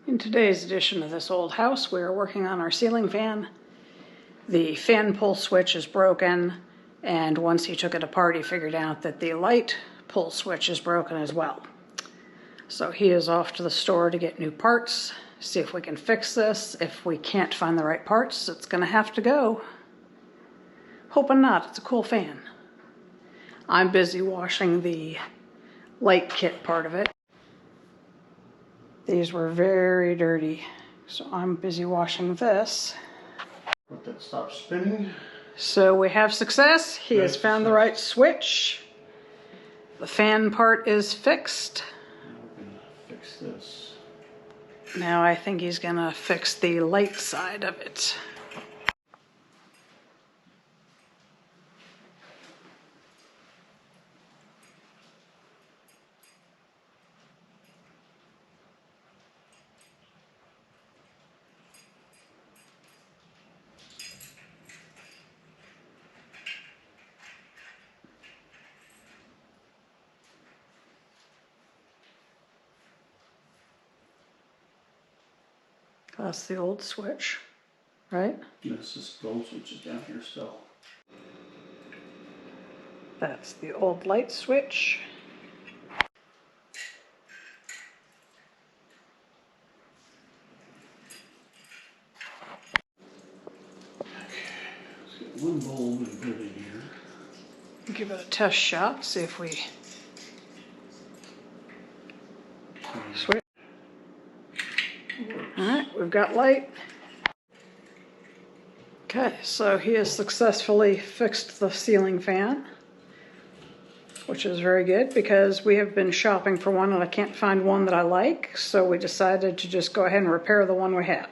In today's edition of This Old House, we are working on our ceiling fan. The fan pull switch is broken, and once he took it apart, he figured out that the light pull switch is broken as well. So he is off to the store to get new parts, see if we can fix this. If we can't find the right parts, it's gonna have to go. Hoping not, it's a cool fan. I'm busy washing the light kit part of it. These were very dirty, so I'm busy washing this. Let that stop spinning. So we have success. He has found the right switch. The fan part is fixed. Now we're gonna fix this. Now I think he's gonna fix the light side of it. That's the old switch, right? This is the old switch is down here still. That's the old light switch. Let's get one bulb and put it in here. Give it a test shot, see if we switch. Alright, we've got light. Okay, so he has successfully fixed the ceiling fan, which is very good because we have been shopping for one and I can't find one that I like, so we decided to just go ahead and repair the one we have.